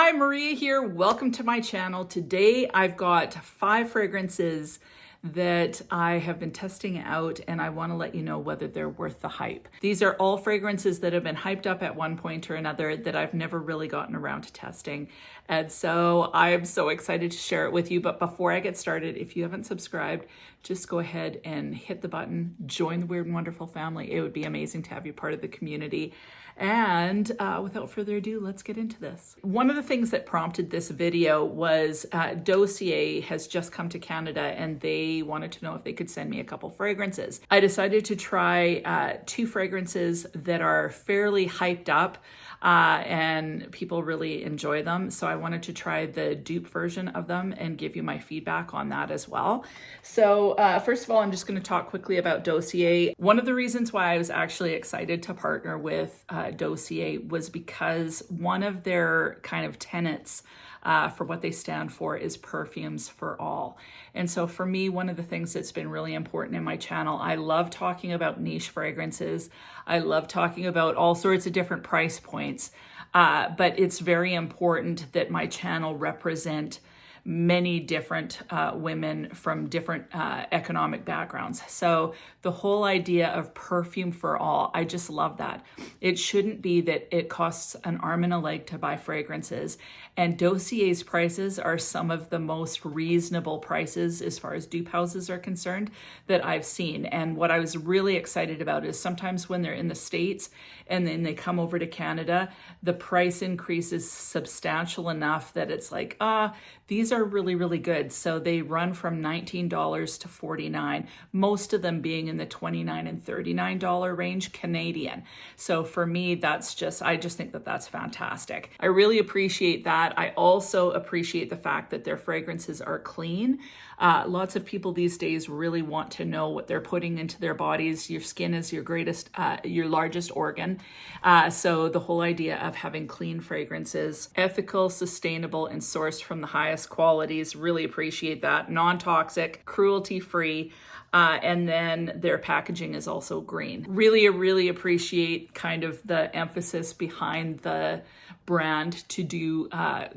Hi, Maria here. Welcome to my channel. Today I've got 5 fragrances that I have been testing out, and I want to let you know whether they're worth the hype. These are all fragrances that have been hyped up at one point or another that I've never really gotten around to testing. And so I am so excited to share it with you. But before I get started, if you haven't subscribed, just go ahead and hit the button, join the Weird and Wonderful family. It would be amazing to have you part of the community. And without further ado, let's get into this. One of the things that prompted this video was Dossier has just come to Canada and they wanted to know if they could send me a couple fragrances. I decided to try 2 fragrances that are fairly hyped up and people really enjoy them. So I wanted to try the dupe version of them and give you my feedback on that as well. So first of all, I'm just going to talk quickly about Dossier. One of the reasons why I was actually excited to partner with Dossier was because one of their kind of tenets for what they stand for is perfumes for all. And so for me, one of the things that's been really important in my channel, I love talking about niche fragrances. I love talking about all sorts of different price points, but it's very important that my channel represent many different women from different economic backgrounds. So the whole idea of perfume for all, I just love that. It shouldn't be that it costs an arm and a leg to buy fragrances. And Dossier's prices are some of the most reasonable prices as far as dupe houses are concerned that I've seen. And what I was really excited about is sometimes when they're in the States and then they come over to Canada, the price increase is substantial enough that it's like, these are really, really good. So they run from $19 to $49, most of them being in the $29 and $39 range Canadian. So for me, I just think that that's fantastic. I really appreciate that. I also appreciate the fact that their fragrances are clean. Lots of people these days really want to know what they're putting into their bodies. Your skin is your largest organ. So the whole idea of having clean fragrances, ethical, sustainable, and sourced from the highest qualities, really appreciate that. Non-toxic, cruelty-free, and then their packaging is also green. Really appreciate kind of the emphasis behind the brand to do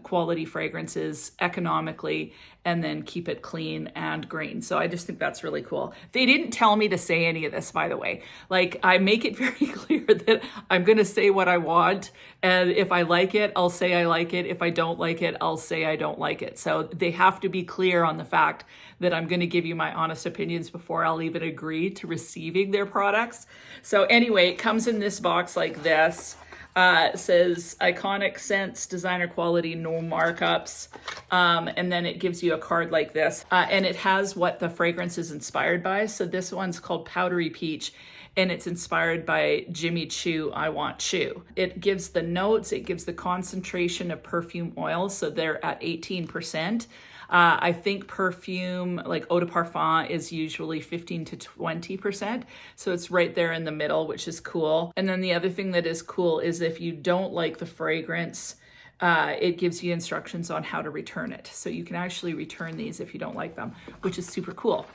quality fragrances economically and then keep it clean and green. So I just think that's really cool. They didn't tell me to say any of this, by the way. Like, I make it very clear that I'm going to say what I want. And if I like it, I'll say I like it. If I don't like it, I'll say I don't like it. So they have to be clear on the fact that I'm going to give you my honest opinions before I'll even agree to receiving their products. So anyway, it comes in this box like this. It says iconic scents, designer quality, no markups. And then it gives you a card like this. And it has what the fragrance is inspired by. So this one's called Powdery Peach, and it's inspired by Jimmy Choo, I Want Choo. It gives the notes, it gives the concentration of perfume oil. So they're at 18%. I think perfume, like eau de parfum, is usually 15 to 20%. So it's right there in the middle, which is cool. And then the other thing that is cool is if you don't like the fragrance, it gives you instructions on how to return it. So you can actually return these if you don't like them, which is super cool.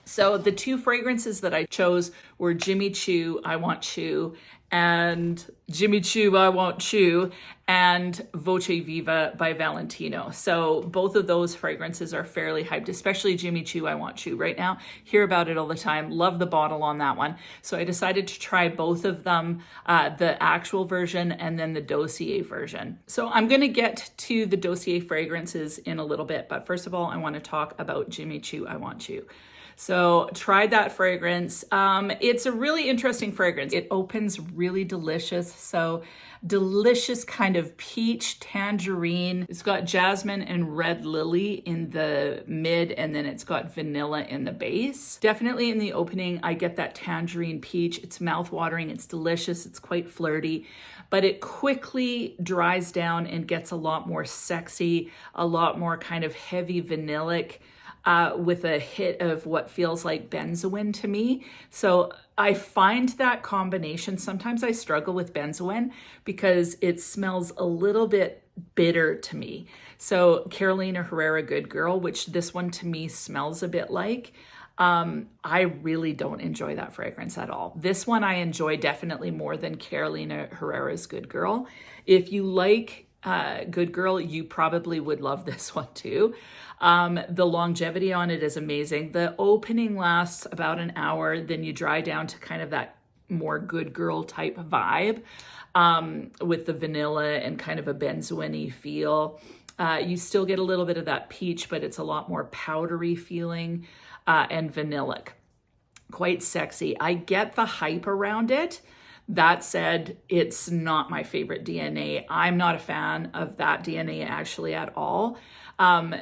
So the 2 fragrances that I chose were Jimmy Choo, I Want Choo, and Jimmy Choo, I Want Choo, and Voce Viva by Valentino. So both of those fragrances are fairly hyped, especially Jimmy Choo, I Want Choo right now. Hear about it all the time. Love the bottle on that one. So I decided to try both of them, the actual version and then the Dossier version. So I'm going to get to the Dossier fragrances in a little bit, but first of all, I want to talk about Jimmy Choo, I Want Choo. So tried that fragrance. It's a really interesting fragrance. It opens really delicious. So delicious kind of peach tangerine. It's got jasmine and red lily in the mid, and then it's got vanilla in the base. Definitely in the opening, I get that tangerine peach. It's mouth-watering, it's delicious, it's quite flirty, but it quickly dries down and gets a lot more sexy, a lot more kind of heavy vanillic, with a hit of what feels like benzoin to me. So I find that combination, sometimes I struggle with benzoin because it smells a little bit bitter to me. So Carolina Herrera Good Girl, which this one to me smells a bit like, I really don't enjoy that fragrance at all. This one I enjoy definitely more than Carolina Herrera's Good Girl. If you like Good Girl, you probably would love this one too. The longevity on it is amazing. The opening lasts about an hour, then you dry down to kind of that more Good Girl type vibe, with the vanilla and kind of a benzoin-y feel. You still get a little bit of that peach, but it's a lot more powdery feeling, and vanillic. Quite sexy. I get the hype around it. That said, it's not my favorite DNA. I'm not a fan of that DNA actually at all.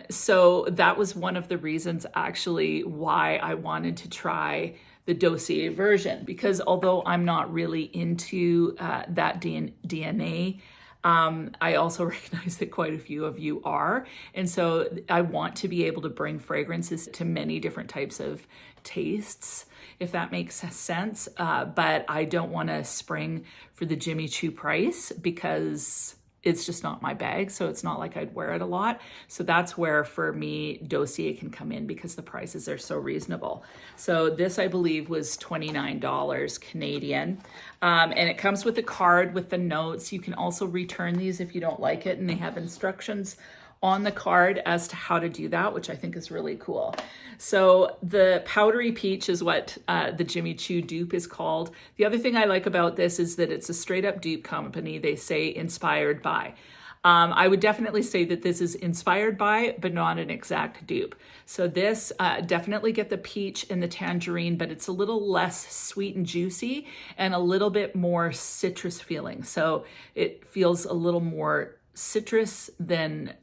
So that was one of the reasons actually why I wanted to try the Dossier version, because although I'm not really into that DNA, I also recognize that quite a few of you are. And so I want to be able to bring fragrances to many different types of tastes, if that makes sense. But I don't want to spring for the Jimmy Choo price because it's just not my bag. So it's not like I'd wear it a lot. So that's where for me, Dossier can come in because the prices are so reasonable. So this, I believe, was $29 Canadian. And it comes with a card with the notes. You can also return these if you don't like it. And they have instructions on the card as to how to do that, which I think is really cool. So the powdery peach is what the Jimmy Choo dupe is called. The other thing I like about this is that it's a straight up dupe company. They say inspired by. I would definitely say that this is inspired by, but not an exact dupe. So this definitely get the peach and the tangerine, but it's a little less sweet and juicy and a little bit more citrus feeling. So it feels a little more citrus than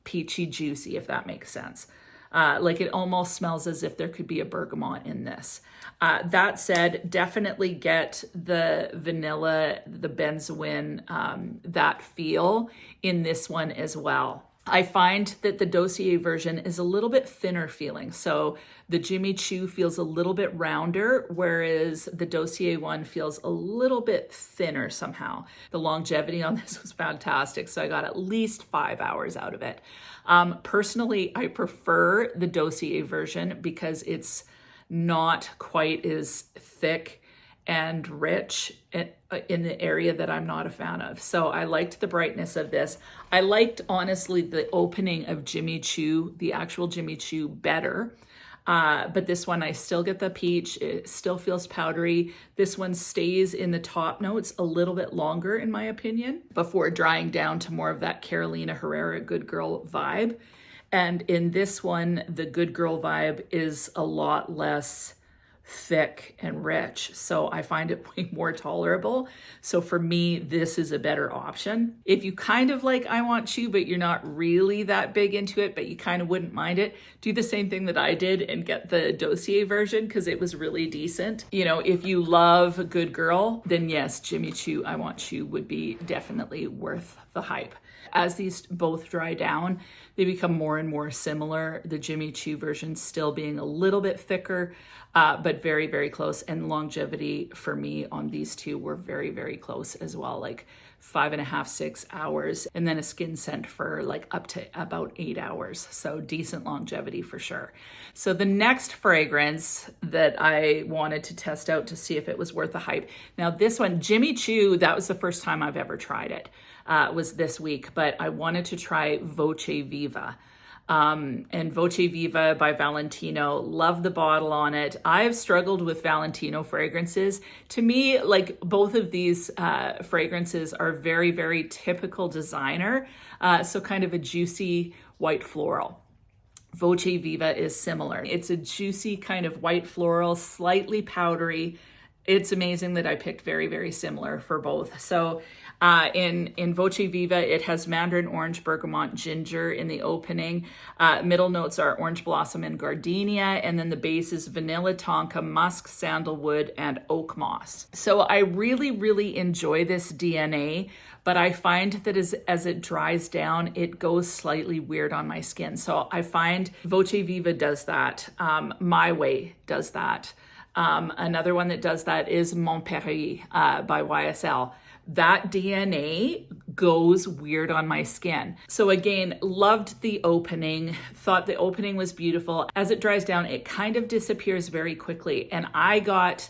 peachy juicy, if that makes sense. Like it almost smells as if there could be a bergamot in this. That said, definitely get the vanilla, the benzoin, that feel in this one as well. I find that the Dossier version is a little bit thinner feeling. So the Jimmy Choo feels a little bit rounder, whereas the Dossier one feels a little bit thinner somehow. The longevity on this was fantastic. So I got at least 5 hours out of it. Personally, I prefer the Dossier version because it's not quite as thick and rich in the area that I'm not a fan of. So I liked the brightness of this. I liked, honestly, the opening of Jimmy Choo, the actual Jimmy Choo, better. But this one, I still get the peach. It still feels powdery. This one stays in the top notes a little bit longer, in my opinion, before drying down to more of that Carolina Herrera Good Girl vibe. And in this one, the Good Girl vibe is a lot less thick and rich. So I find it way more tolerable. So for me, this is a better option. If you kind of like I Want Choo, but you're not really that big into it, but you kind of wouldn't mind it, do the same thing that I did and get the Dossier version because it was really decent. You know, if you love Good Girl, then yes, Jimmy Choo, I Want Choo would be definitely worth the hype. As these both dry down, they become more and more similar. The Jimmy Choo version still being a little bit thicker, but very, very close. And longevity for me on these two were very, very close as well, like 5.5, 6 hours. And then a skin scent for like up to about 8 hours. So decent longevity for sure. So the next fragrance that I wanted to test out to see if it was worth the hype. Now this one, Jimmy Choo, that was the first time I've ever tried it. Was this week, but I wanted to try Voce Viva. And Voce Viva by Valentino. Love the bottle on it. I've struggled with Valentino fragrances. To me, like both of these fragrances are very, very typical designer. So kind of a juicy white floral. Voce Viva is similar. It's a juicy kind of white floral, slightly powdery. It's amazing that I picked very, very similar for both. So in Voce Viva, it has mandarin orange, bergamot, ginger in the opening. Middle notes are orange blossom and gardenia. And then the base is vanilla, tonka, musk, sandalwood, and oak moss. So I really, really enjoy this DNA, but I find that as it dries down, it goes slightly weird on my skin. So I find Voce Viva does that. My Way does that. Another one that does that is Montpellier by YSL. That DNA goes weird on my skin. So again, loved the opening, thought the opening was beautiful. As it dries down, it kind of disappears very quickly. And I got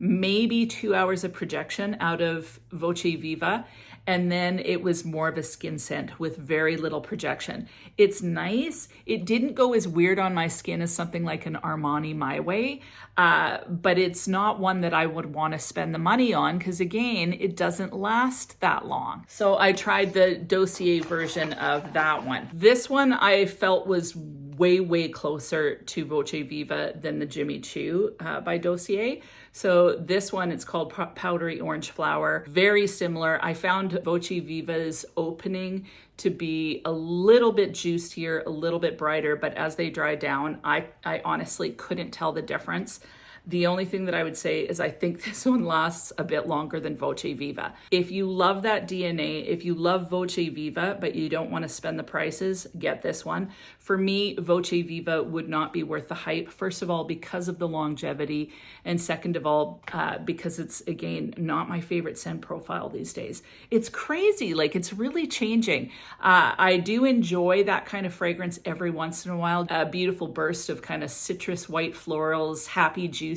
maybe 2 hours of projection out of Voce Viva. And then it was more of a skin scent with very little projection. It's nice. It didn't go as weird on my skin as something like an Armani My Way, but it's not one that I would want to spend the money on because, again, it doesn't last that long. So I tried the Dossier version of that one. This one I felt was way closer to Voce Viva than the Jimmy Choo by Dossier. So this one, it's called Powdery Orange Flower. Very similar. I found Voce Viva's opening to be a little bit juicier, a little bit brighter, but as they dry down, I honestly couldn't tell the difference. The only thing that I would say is I think this one lasts a bit longer than Voce Viva. If you love that DNA, if you love Voce Viva, but you don't want to spend the prices, get this one. For me, Voce Viva would not be worth the hype. First of all, because of the longevity, and second of all, because it's, again, not my favorite scent profile these days. It's crazy, like it's really changing. I do enjoy that kind of fragrance every once in a while, a beautiful burst of kind of citrus, white florals, happy juicy.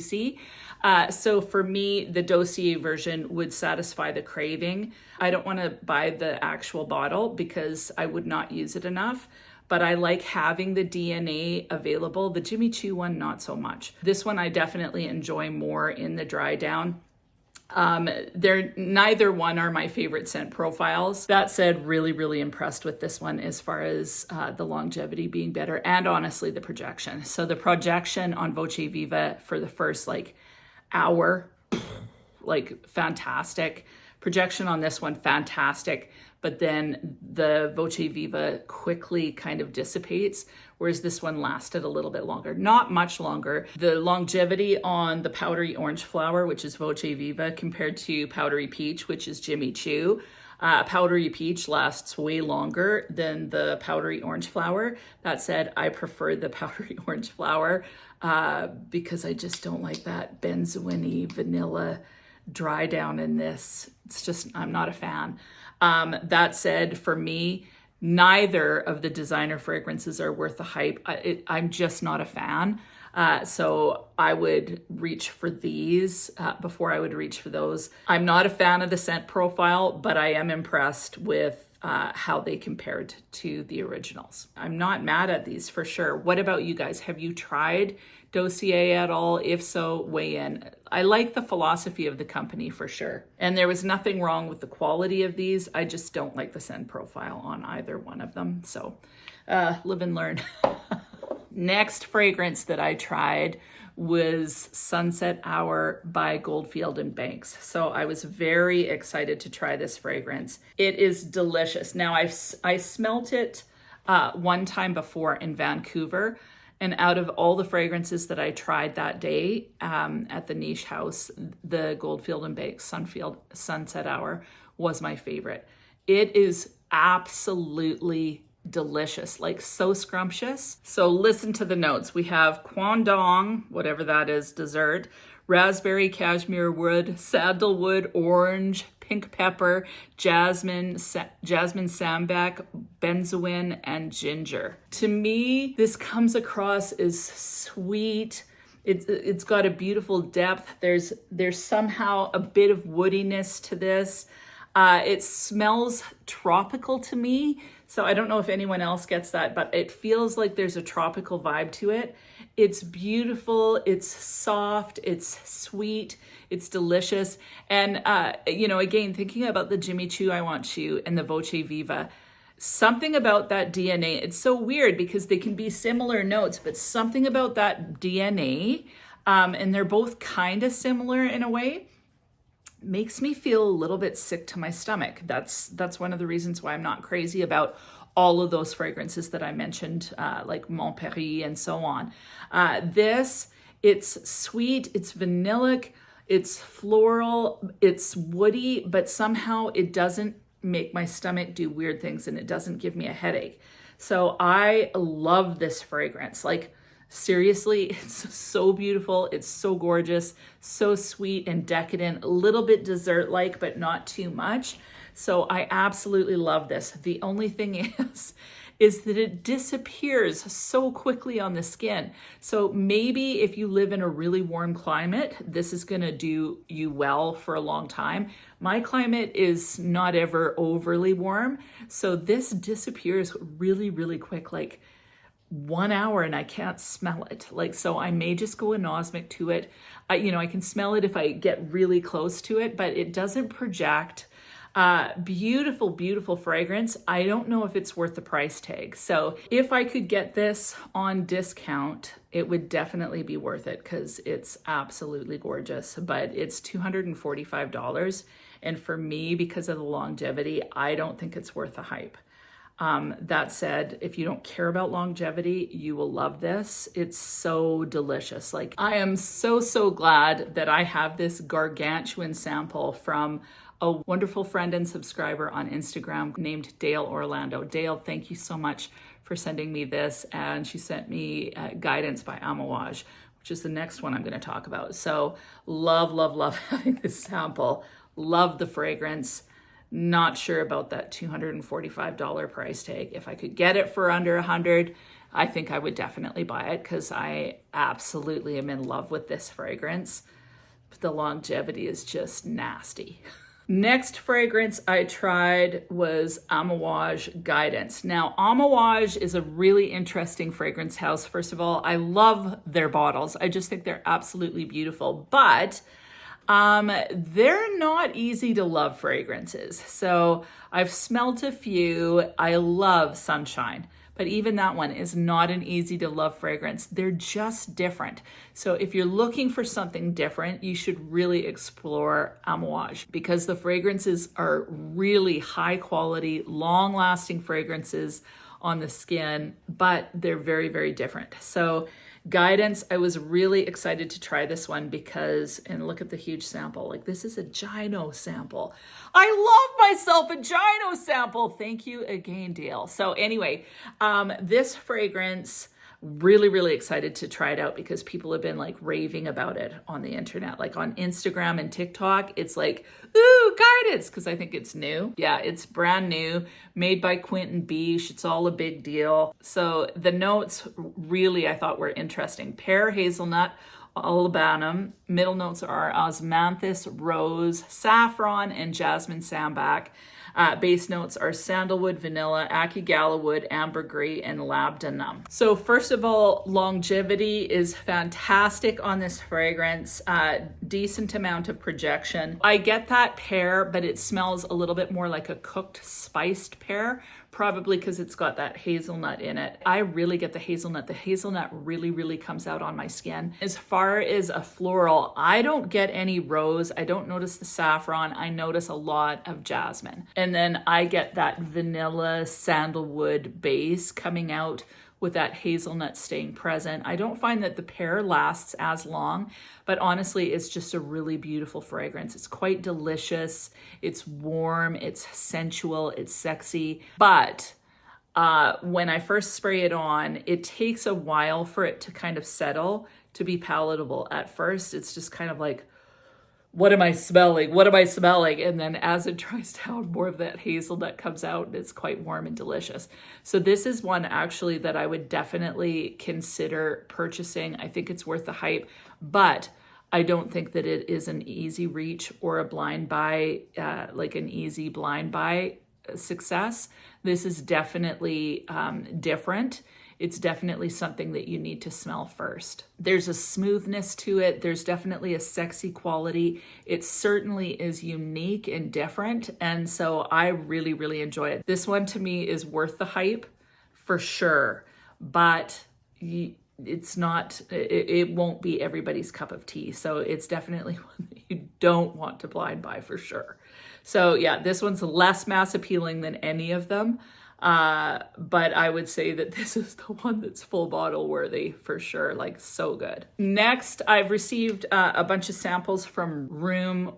So for me, the Dossier version would satisfy the craving. I don't want to buy the actual bottle because I would not use it enough, but I like having the DNA available. The Jimmy Choo one, not so much. This one I definitely enjoy more in the dry down. Neither one are my favorite scent profiles. That said, really impressed with this one as far as the longevity being better and honestly the projection. So the projection on Voce Viva for the first hour, fantastic. Projection on this one, fantastic. But then the Voce Viva quickly kind of dissipates, whereas this one lasted a little bit longer. Not much longer. The longevity on the Powdery Orange Flower, which is Voce Viva, compared to Powdery Peach, which is Jimmy Choo. Powdery Peach lasts way longer than the Powdery Orange Flower. That said, I prefer the Powdery Orange Flower because I just don't like that benzoin-y vanilla dry down in this. It's just, I'm not a fan. That said, for me, neither of the designer fragrances are worth the hype. I'm just not a fan. So I would reach for these before I would reach for those. I'm not a fan of the scent profile, but I am impressed with how they compared to the originals. I'm not mad at these for sure. What about you guys? Have you tried Dossier at all? If so, weigh in. I like the philosophy of the company for sure. And there was nothing wrong with the quality of these. I just don't like the scent profile on either one of them. So live and learn. Next fragrance that I tried was Sunset Hour by Goldfield and Banks. So I was very excited to try this fragrance. It is delicious. Now I smelt it one time before in Vancouver, and out of all the fragrances that I tried that day at the Niche House, the Goldfield and Banks Sunset Hour was my favorite. It is absolutely delicious, so scrumptious. So listen to the notes. We have Kwandong, whatever that is, dessert, raspberry, cashmere wood, sandalwood, orange, pink pepper, jasmine sambac, benzoin, and ginger. To me, this comes across as sweet. It's got a beautiful depth. There's somehow a bit of woodiness to this. It smells tropical to me. So I don't know if anyone else gets that, but it feels like there's a tropical vibe to it. It's beautiful, it's soft, it's sweet, it's delicious. And, again, thinking about the Jimmy Choo I Want Choo and the Voce Viva, something about that DNA, it's so weird because they can be similar notes, but something about that DNA, and they're both kind of similar in a way, makes me feel a little bit sick to my stomach. That's one of the reasons why I'm not crazy about all of those fragrances that I mentioned, like Montpellier and so on. It's sweet, it's vanillic, it's floral, it's woody, but somehow it doesn't make my stomach do weird things and it doesn't give me a headache. So I love this fragrance. Seriously, it's so beautiful. It's so gorgeous, so sweet and decadent, a little bit dessert-like, but not too much. So I absolutely love this. The only thing is that it disappears so quickly on the skin. So maybe if you live in a really warm climate, this is gonna do you well for a long time. My climate is not ever overly warm, so this disappears really, really quick, like 1 hour, and I can't smell it. Like, so I may just go anosmic to it. I can smell it if I get really close to it, but it doesn't project. Beautiful, beautiful fragrance. I don't know if it's worth the price tag. So if I could get this on discount, it would definitely be worth it because it's absolutely gorgeous, but it's $245. And for me, because of the longevity, I don't think it's worth the hype. That said, if you don't care about longevity, you will love this. It's so delicious. Like, I am so, so glad that I have this gargantuan sample from a wonderful friend and subscriber on Instagram named Dale Orlando. Dale, thank you so much for sending me this. And she sent me Guidance by Amouage, which is the next one I'm going to talk about. So love, love, love having this sample. Love the fragrance. Not sure about that $245 price tag. If I could get it for under $100, I think I would definitely buy it because I absolutely am in love with this fragrance. But the longevity is just nasty. Next fragrance I tried was Amouage Guidance. Now, Amouage is a really interesting fragrance house. First of all, I love their bottles. I just think they're absolutely beautiful, but they're not easy to love fragrances. So I've smelled a few. I love Sunshine, but even that one is not an easy to love fragrance. They're just different. So if you're looking for something different, you should really explore Amouage because the fragrances are really high quality, long lasting fragrances on the skin, but they're very, very different. So Guidance, I was really excited to try this one because, and look at the huge sample, like this is a gyno sample. I love myself a gyno sample. Thank you again, Dale. So anyway, this fragrance, really, really excited to try it out because people have been like raving about it on the internet, like on Instagram and TikTok. It's like, ooh, Guidance, because I think it's new. Yeah, it's brand new, made by Quentin Beach. It's all a big deal. So the notes really, I thought, were interesting. Pear, hazelnut, olibanum. Middle notes are osmanthus, rose, saffron, and jasmine sambac. Base notes are sandalwood, vanilla, akigala wood, ambergris, and labdanum. So first of all, longevity is fantastic on this fragrance. Decent amount of projection. I get that pear, but it smells a little bit more like a cooked spiced pear, probably because it's got that hazelnut in it. I really get the hazelnut. The hazelnut really, really comes out on my skin. As far as a floral, I don't get any rose. I don't notice the saffron. I notice a lot of jasmine. And then I get that vanilla sandalwood base coming out with that hazelnut staying present. I don't find that the pear lasts as long, but honestly, it's just a really beautiful fragrance. It's quite delicious. It's warm, it's sensual, it's sexy. But when I first spray it on, it takes a while for it to kind of settle, to be palatable. At first, it's just kind of like, what am I smelling? What am I smelling? And then as it dries down, more of that hazelnut comes out and it's quite warm and delicious. So this is one actually that I would definitely consider purchasing. I think it's worth the hype, but I don't think that it is an easy reach or a blind buy, like an easy blind buy success. This is definitely different. It's definitely something that you need to smell first. There's a smoothness to it. There's definitely a sexy quality. It certainly is unique and different. And so I really, really enjoy it. This one to me is worth the hype for sure, but it's not, it won't be everybody's cup of tea. So it's definitely one that you don't want to blind buy for sure. So yeah, this one's less mass appealing than any of them. But I would say that this is the one that's full bottle worthy for sure, like so good. Next, I've received a bunch of samples from room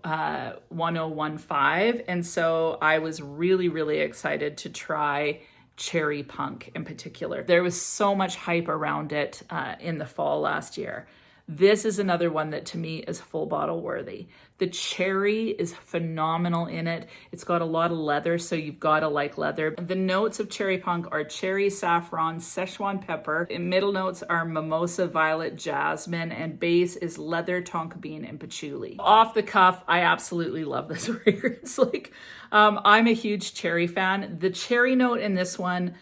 1015. And so I was really, really excited to try Cherry Punk in particular. There was so much hype around it in the fall last year This is another one that to me is full bottle worthy. The cherry is phenomenal in it. It's got a lot of leather, so you've got to like leather. The notes of Cherry Punk are cherry, saffron, Szechuan pepper. And middle notes are mimosa, violet, jasmine, and base is leather, tonka bean, and patchouli. Off the cuff, I absolutely love this fragrance. I'm a huge cherry fan. The cherry note in this one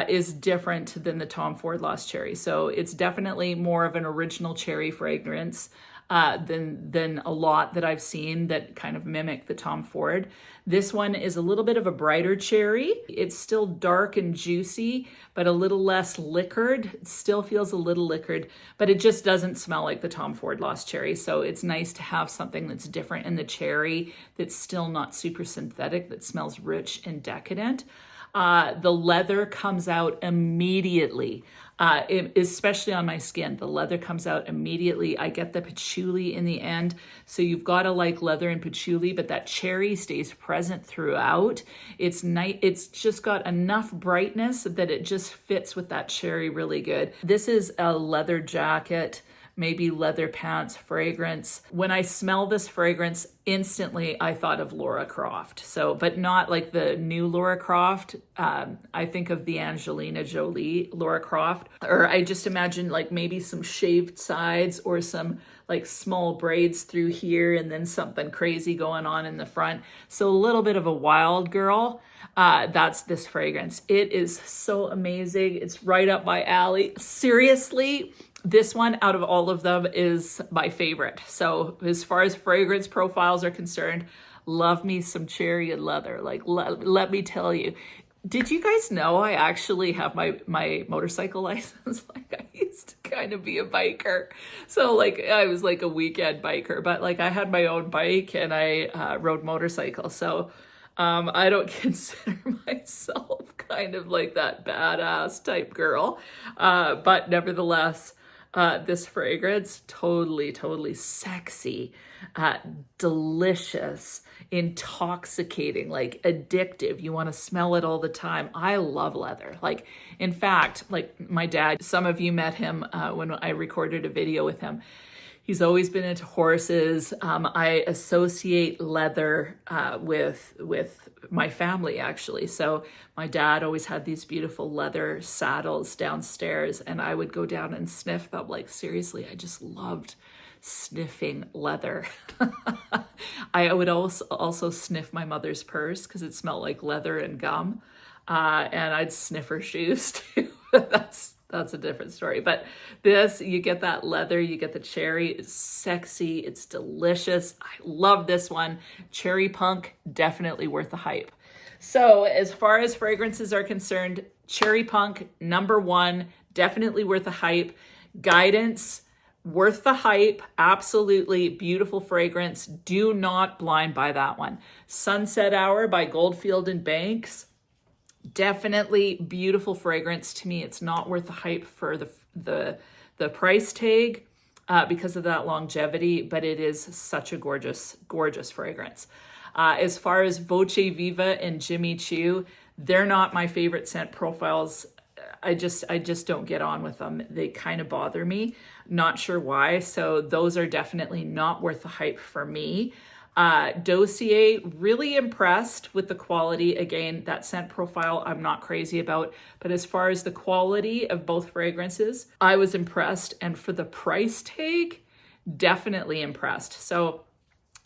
is different than the Tom Ford Lost Cherry. So it's definitely more of an original cherry fragrance than a lot that I've seen that kind of mimic the Tom Ford. This one is a little bit of a brighter cherry. It's still dark and juicy, but a little less liquored. It still feels a little liquored, but it just doesn't smell like the Tom Ford Lost Cherry. So it's nice to have something that's different in the cherry that's still not super synthetic, that smells rich and decadent. The leather comes out immediately, especially on my skin. The leather comes out immediately. I get the patchouli in the end. So you've got to like leather and patchouli, but that cherry stays present throughout. It's nice. It's just got enough brightness that it just fits with that cherry really good. This is a leather jacket, maybe leather pants fragrance. When I smell this fragrance, instantly I thought of Laura Croft. So, but not like the new Laura Croft. I think of the Angelina Jolie Laura Croft, or I just imagine like maybe some shaved sides or some like small braids through here and then something crazy going on in the front. So a little bit of a wild girl. That's this fragrance. It is so amazing. It's right up my alley. Seriously, this one out of all of them is my favorite. So as far as fragrance profiles are concerned, love me some cherry and leather. Like, let me tell you. Did you guys know I actually have my motorcycle license? Like, I used to kind of be a biker. So like I was like a weekend biker, but like I had my own bike and I rode motorcycles. So I don't consider myself kind of like that badass type girl. But nevertheless, this fragrance, totally sexy, delicious, intoxicating, like addictive. You want to smell it all the time. I love leather. Like, in fact, like my dad, some of you met him when I recorded a video with him. He's always been into horses. I associate leather with my family, actually. So my dad always had these beautiful leather saddles downstairs, and I would go down and sniff them. Like, seriously, I just loved sniffing leather. I would also sniff my mother's purse because it smelled like leather and gum. And I'd sniff her shoes too. That's a different story. But this, you get that leather, you get the cherry. It's sexy, it's delicious. I love this one. Cherry Punk, definitely worth the hype. So as far as fragrances are concerned, Cherry Punk, #1, definitely worth the hype. Guidance, worth the hype, absolutely beautiful fragrance. Do not blind buy that one. Sunset Hour by Goldfield and Banks, definitely beautiful fragrance. To me, it's not worth the hype for the price tag because of that longevity, but it is such a gorgeous fragrance. As far as Voce, Viva, and Jimmy Choo, they're not my favorite scent profiles. I just don't get on with them. They kind of bother me. Not sure why. So those are definitely not worth the hype for me. Dossier, really impressed with the quality. Again, that scent profile I'm not crazy about, but as far as the quality of both fragrances, I was impressed. And for the price tag, definitely impressed. So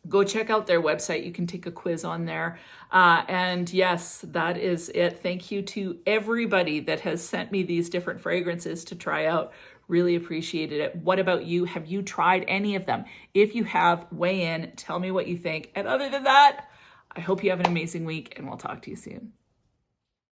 go check out their website. You can take a quiz on there. And yes, that is it. Thank you to everybody that has sent me these different fragrances to try out. Really appreciated it. What about you? Have you tried any of them? If you have, weigh in, tell me what you think. And other than that, I hope you have an amazing week and we'll talk to you soon.